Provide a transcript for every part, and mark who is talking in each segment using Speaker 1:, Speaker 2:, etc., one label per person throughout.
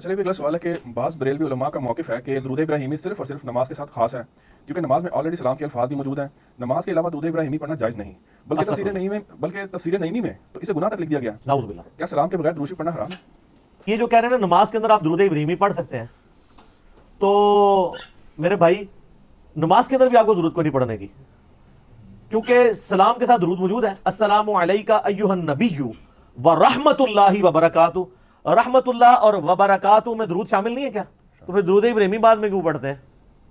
Speaker 1: اچھا بھی اگلا سوال ہے کہ بعض بریلوی علماء کا موقف ہے کہ درود ابراہیمی صرف اور صرف نماز کے ساتھ خاص ہے، کیونکہ نماز میں آلریڈی سلام کے الفاظ بھی موجود ہیں، نماز کے علاوہ درود ابراہیمی پڑھنا جائز نہیں، بلکہ تفسیر نعیمی میں تو اسے گناہ تک لکھ دیا گیا۔
Speaker 2: نعوذ باللہ۔
Speaker 1: کیا سلام کے بغیر درود شریف پڑھنا حرام ہے؟
Speaker 2: یہ جو کہہ رہے ہیں نا نماز کے اندر آپ درود ابراہیمی پڑھ سکتے ہیں، تو میرے بھائی نماز کے اندر بھی آپ کو ضرورت کو نہیں پڑھنے کی، کیونکہ سلام کے ساتھ درود موجود ہے۔ السلام علیکہ ایھا النبی ورحمۃ اللہ وبرکاتہ۔ رحمت اللہ اور وبرکاتہ میں درود شامل نہیں ہے کیا؟ تو پھر درود ابراہیمی بعد میں کیوں پڑھتے ہیں؟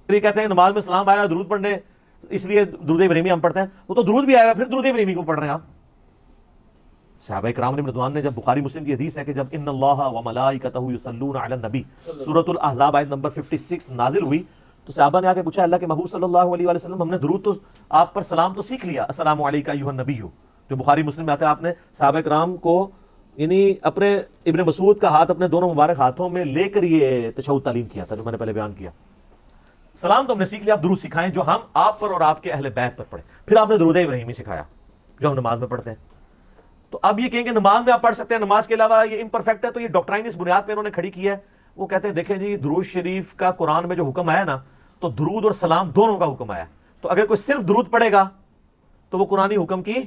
Speaker 2: پھر یہ کہتے ہیں نماز میں سلام آیا درود پڑھنے اس لیے درود ابراہیمی ہم پڑھتے ہیں، وہ تو درود بھی آیا پھر درود ابراہیمی کو پڑھ رہے ہیں آپ؟ صحابہ کرام رضوان نے جب بخاری مسلم کی حدیث ہے کہ جب ان اللہ وملائکتہ یصلون علی النبی سورۃ الاحزاب آیت نمبر 56 نازل ہوئی تو صحابہ نے آ کے پوچھا اللہ کے محبوب صلی اللہ علیہ وسلم ہم نے درود تو آپ پر سلام تو سیکھ لیا، السلام علیکہ ایھا النبی، جو بخاری مسلم میں آتا ہے، آپ نے صحابہ کرام کو یعنی اپنے ابن مسعود کا ہاتھ اپنے دونوں مبارک ہاتھوں میں لے کر یہ تشہد تعلیم کیا تھا جو میں نے پہلے بیان کیا۔ سلام تو ہم نے سیکھ لیا، آپ درود سکھائیں جو ہم آپ پر اور آپ کے اہل بیت پر پڑھیں، پھر آپ نے درود ابراہیمی سکھایا جو ہم نماز میں پڑھتے ہیں۔ تو اب یہ کہیں کہ نماز میں آپ پڑھ سکتے ہیں، نماز کے علاوہ یہ امپرفیکٹ ہے، تو یہ ڈاکٹرائن اس بنیاد پہ انہوں نے کھڑی کی ہے۔ وہ کہتے ہیں دیکھیں جی درود شریف کا قرآن میں جو حکم آیا نا تو درود اور سلام دونوں کا حکم آیا، تو اگر کوئی صرف درود پڑھے گا تو وہ قرآنی حکم کی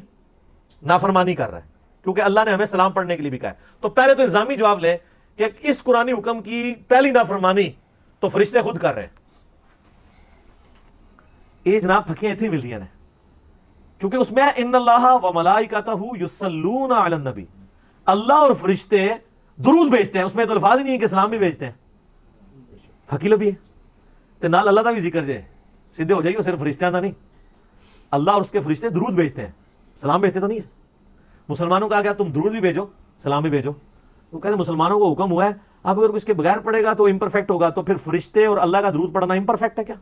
Speaker 2: نافرمانی کر رہا ہے، کیونکہ اللہ نے ہمیں سلام پڑھنے کے لیے بھی کہا ہے۔ تو پہلے تو الزامی جواب لیں کہ اس قرآنی حکم کی پہلی نافرمانی تو فرشتے خود کر رہے ہیں۔ یہ جناب پھکیاں اتنی مل رہی ہیں، کیونکہ اس میں ان اللہ وملائکتہ یصلون علی النبی، اللہ اور فرشتے درود بھیجتے ہیں، اس میں تو الفاظ ہی نہیں ہے کہ سلام بھی بھیجتے ہیں۔ پھکی لبھی ہے تے نال اللہ کا بھی ذکر جائے سیدھے ہو جائیے، صرف فرشتیاں کا نہیں، اللہ اور اس کے فرشتے درود بھیجتے ہیں، سلام بھیجتے تو نہیں ہے۔ مسلمانوں کا کیا تم درود بھی بھیجو سلام بھی بھیجو، وہ کہتے ہیں مسلمانوں کو حکم ہوا ہے، اب اگر اس کے بغیر پڑھے گا تو امپرفیکٹ ہوگا، تو پھر فرشتے اور اللہ کا درود پڑھنا امپرفیکٹ ہے کیا؟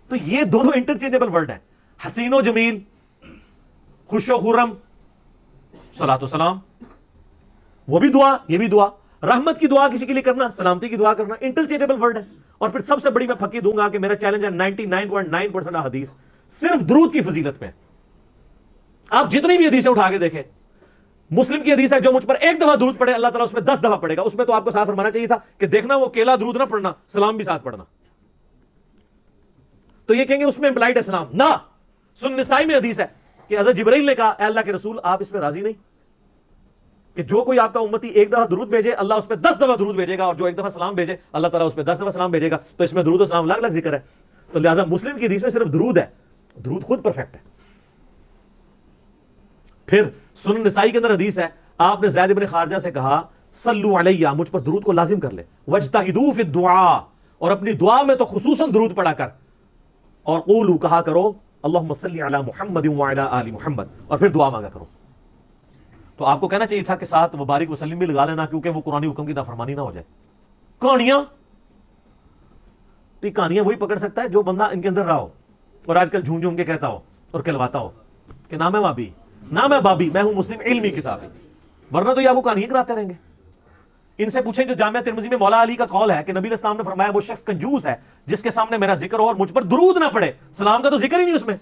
Speaker 2: تو یہ دونوں انٹرچینجبل ورڈ ہیں، حسین و جمیل، خوش و خرم، صلاۃ و سلام، وہ بھی دعا یہ بھی دعا، رحمت کی دعا کسی کے لیے کرنا، سلامتی کی دعا کرنا، انٹرچینجبل ورڈ ہے۔ اور پھر سب سے بڑی میں پھکی دوں گا کہ میرا چیلنج ہے 99.9% حدیث صرف درود کی فضیلت میں، آپ جتنی بھی حدیثیں اٹھا کے دیکھیں، مسلم کی حدیث ہے جو مجھ پر ایک دفعہ درود پڑھے اللہ تعالیٰ اس میں 10 دفعہ پڑھے گا، اس میں تو آپ کو صاف فرمانا چاہیے تھا کہ دیکھنا وہ اکیلا درود نہ پڑھنا، سلام بھی ساتھ پڑھنا۔ تو یہ کہیں گے اس میں امپلائڈ ہے سلام، نہ، سن نسائی میں حدیث ہے کہ حضرت جبرائیل نے کہا اے اللہ کے رسول آپ اس میں راضی نہیں کہ جو کوئی آپ کا امتی ایک دفعہ درود بھیجے اللہ اس پہ 10 دفعہ درود بھیجے گا، اور جو ایک دفعہ سلام بھیجے اللہ تعالیٰ اس پہ 10 دفعہ سلام بھیجے گا، تو اس میں درود و سلام الگ الگ ذکر ہے۔ تو لہٰذا مسلم کی حدیث میں صرف درود ہے، درود خود پرفیکٹ ہے۔ پھر سنن نسائی کے اندر حدیث ہے، آپ نے زید بن خارجہ سے کہا صلو علیہ، مجھ پر درود کو لازم کر لے، واجتہدوا فی الدعاء، اور اپنی دعا میں تو خصوصاً درود پڑھا کر، اور قولوا کہا کرو اللہم صلی علی محمد وعلی آل محمد، اور پھر دعا مانگا کرو۔ تو آپ کو کہنا چاہیے تھا کہ ساتھ مبارک وسلم بھی لگا لینا، کیونکہ وہ قرآنی حکم کی نافرمانی نہ ہو جائے۔ کہانیاں، تو یہ کہانیاں وہی پکڑ سکتا ہے جو بندہ ان کے اندر رہا ہو، اور آج کل جھوم جھوم کے کہتا ہو اور کہلواتا ہو کہ نام ہے بابی، نام ہے بابی، میں ہوں مسلم علمی کتابی، ورنہ تو یہ آپ کو کہانیاں کراتے رہیں گے۔ ان سے پوچھیں جو جامعہ ترمذی میں مولا علی کا قول ہے کہ نبی علیہ السلام نے فرمایا وہ شخص کنجوس ہے جس کے سامنے میرا ذکر ہو اور مجھ پر درود نہ پڑے، سلام کا تو ذکر ہی نہیں اس میں۔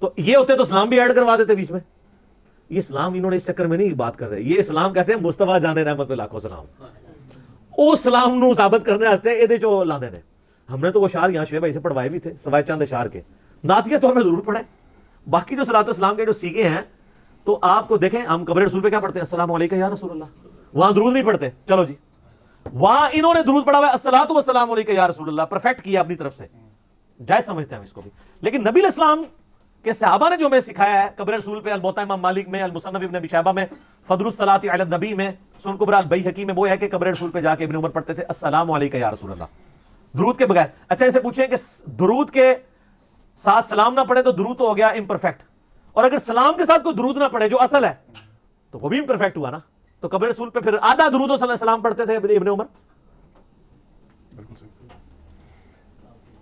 Speaker 2: تو یہ ہوتے تو سلام بھی ایڈ کروا دیتے بیچ میں۔ یہ اسلام انہوں نے اس چکر میں نہیں بات کر رہے، یہ اسلام کہتے ہیں مصطفیٰ جان رحمت پہ لاکھوں سلام، او سلام نو ثابت کرنے واسطے یہ جو لاندے نے۔ ہم نے تو وہ شعر یہاں شعیب بھائی سے پڑھوائے بھی تھے سوائے چاند اشعار کے، نعتیہ تو ہمیں ضرور پڑھیں، باقی جو صلاۃ والسلام کے جو سیکھے ہیں تو آپ کو دیکھیں ہم قبر رسول پہ کیا پڑھتے ہیں السلام علیکہ یا رسول اللہ، وہاں درود نہیں پڑھتے، چلو جی وہاں انہوں نے درود پڑھا ہوا ہے الصلاۃ والسلام علیکہ یا رسول اللہ، پرفیکٹ کیا اپنی طرف سے، جائز سمجھتے ہیں ہم اس کو بھی۔ لیکن نبی علیہ السلام کہ صحابہ نے جو میں سکھایا ہے قبر رسول پہ، الموطا امام مالک میں، المصنف ابن ابی شیبہ میں، فضل الصلاۃ علی النبی میں، سنن کبری البیہقی میں، وہ ہے کہ قبر رسول پہ جا کے ابن عمر پڑھتے تھے السلام علیکہ یا رسول اللہ، درود کے بغیر۔ اچھا اسے پوچھیں کہ درود کے ساتھ سلام نہ پڑھے تو درود تو ہو گیا امپرفیکٹ، اور اگر سلام کے ساتھ کوئی درود نہ پڑھے جو اصل ہے تو وہ بھی امپرفیکٹ ہوا نا۔ تو قبر رسول پہ پھر آدھا درود و سلام پڑھتے تھے ابن عمر۔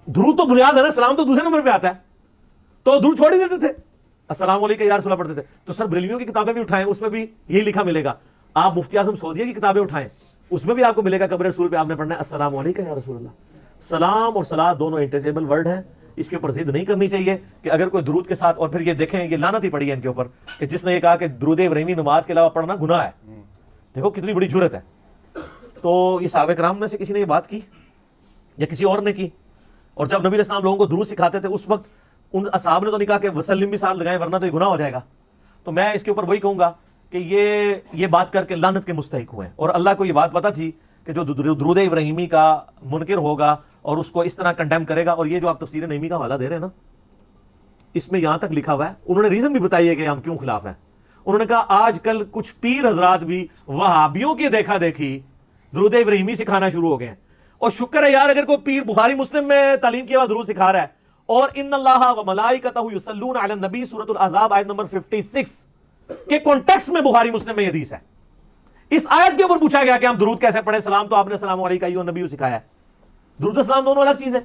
Speaker 2: درود تو بنیاد ہے نا، سلام تو دوسرے نمبر پہ آتا ہے، تو درود چھوڑ ہی دیتے تھے، السلام علیکم یا رسول اللہ پڑھتے تھے۔ تو سر بریلویوں کی کتابیں بھی اٹھائیں، اس میں بھی یہی لکھا ملے گا۔ آپ مفتی اعظم سعودیہ کی کتابیں اٹھائیں، اس میں بھی آپ کو ملے گا قبر رسول پہ آپ نے پڑھنا ہے السلام علیکم یا رسول اللہ۔ سلام اور صلاۃ دونوں انٹرچینجبل ورڈ ہیں، اس کے اوپر ضد نہیں کرنی چاہیے کہ اگر کوئی درود کے ساتھ، اور پھر یہ دیکھیں یہ لعنت ہی پڑی ہے ان کے اوپر کہ جس نے یہ کہا کہ درود ابراہیمی نماز کے علاوہ پڑھنا گناہ ہے۔ دیکھو کتنی بڑی جرت ہے تو یہ صحابہ کرام میں سے کسی نے یہ بات کی یا کسی اور نے کی؟ اور جب نبی علیہ السلام لوگوں کو درود سکھاتے تھے اس وقت ان اصحاب نے تو نہیں کہا کہ وسلم بھی ساتھ لگائیں ورنہ تو یہ گناہ ہو جائے گا؟ تو میں اس کے اوپر وہی کہوں گا کہ یہ بات کر کے لعنت کے مستحق ہوئے، اور اللہ کو یہ بات پتہ تھی کہ جو درود ابراہیمی کا منکر ہوگا اور اس کو اس طرح کنڈیم کرے گا. اور یہ جو آپ تفسیر نعیمی کا حوالہ دے رہے ہیں نا، اس میں یہاں تک لکھا ہوا ہے، انہوں نے ریزن بھی بتائی ہے کہ ہم کیوں خلاف ہیں. انہوں نے کہا آج کل کچھ پیر حضرات بھی وہابیوں کی دیکھا دیکھی درود ابراہیمی سکھانا شروع ہو گئے ہیں. اور شکر ہے یار اگر کوئی پیر بخاری مسلم میں تعلیم کیا ہوا درود سکھا رہا ہے. اور ان اللہ و ملائکتہ یصلون علی النبی سورۃ الاحزاب آیت نمبر 56 کے کانٹیکسٹ میں بخاری مسلم میں یہ حدیث ہے. اس آیت کے اوپر پوچھا گیا کہ ہم درود کیسے پڑھیں، سلام تو آپ نے السلام علیکم ایھا النبی سکھایا ہے. درود و سلام دونوں الگ چیز ہے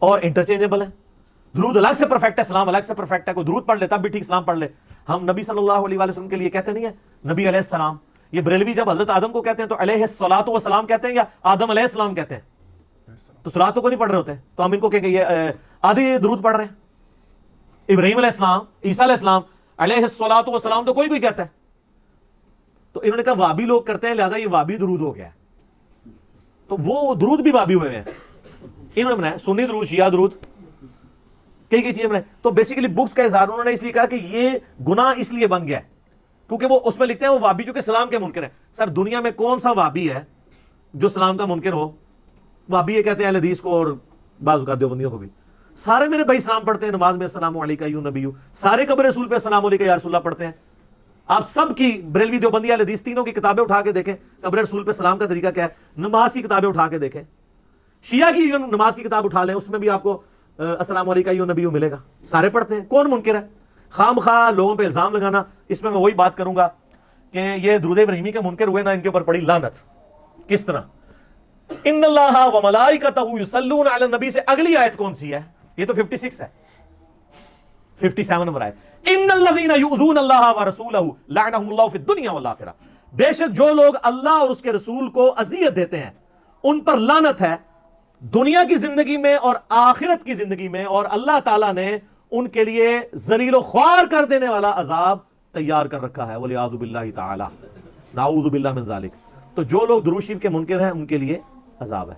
Speaker 2: اور انٹرچینجبل ہے. درود الگ سے پرفیکٹ ہے، سلام الگ سے پرفیکٹ ہے. کوئی درود پڑھ لے تب بھی ٹھیک، سلام پڑھ لے. ہم نبی صلی اللہ علیہ وسلم کے لیے کہتے نہیں ہیں نبی علیہ السلام. یہ بریلوی جب حضرت آدم کو کہتے ہیں تو علیہ الصلاۃ والسلام کہتے ہیں یا آدم علیہ السلام کہتے ہیں؟ تو صلاۃ کو نہیں پڑھ رہے ہوتے، تو ہم ان کو کہیں کہ یہ آدھی درود پڑھ رہے ہیں. ابراہیم علیہ السلام، عیسیٰ علیہ السلام، علیہ الصلاۃ والسلام تو کوئی کہتا ہے. تو انہوں نے کہا وابی لوگ کرتے ہیں لہذا یہ وابی درود ہو گیا. تو وہ درود بھی وابی ہوئے ہیں. انہوں نے بنایا سنی درود، شیعہ درود، کئی چیزیں بنائی. تو بیسیکلی بکس کا اظہار انہوں نے اس لیے کہا کہ یہ گناہ اس لیے بن گیا ہے کیونکہ وہ اس میں لکھتے ہیں وہ وابی جو کہ سلام کے منکر ہیں. سر دنیا میں کون سا وابی ہے جو سلام کا منکر ہو؟ وابی یہ کہتے ہیں اہل حدیث کو اور بعض اوقات دیوبندیوں کو بھی. سارے میرے بھائی سلام پڑھتے ہیں نماز میں، السلام علیکم ایھا النبی. سارے قبر رسول پہ السلام علیکم یا رسول اللہ پڑھتے ہیں. آپ سب کی بریلوی دیوبندی اہل حدیث تینوں کی کتابیں اٹھا کے دیکھیں قبر رسول پہ سلام کا طریقہ کیا ہے. نماز کی کتابیں اٹھا کے دیکھیں، شیعہ کی نماز کی کتاب اٹھا لیں، اس میں بھی آپ کو السلام علیکم ایھا النبی ملے گا. سارے پڑھتے ہیں. کون منکر ہے؟ خام خواہ لوگوں پہ الزام لگانا. اس میں وہی بات کروں گا کہ یہ درود ابراہیمی کے منکر ہوئے نا، ان کے اوپر پڑی لعنت. کس طرح؟ ان اللہ و ملائکتہ یصلون علی النبی سے اگلی آیت کون سی ہے؟ یہ تو 56 ہے، 57 نمبر آیت. ان الذین یؤذون اللہ ورسولہ لعنہم اللہ فی الدنیا والآخرہ. بے شک جو لوگ اللہ اور اس کے رسول کو اذیت دیتے ہیں ان پر لعنت ہے دنیا کی زندگی میں اور آخرت کی زندگی میں، اور اللہ تعالیٰ نے ان کے لیے ذلیل و خوار کر دینے والا عذاب تیار کر رکھا ہے. والعیاذ باللہ تعالی، نعوذ باللہ من ذالک. تو جو لوگ درود شریف کے منکر ہیں ان کے لیے عذاب ہے.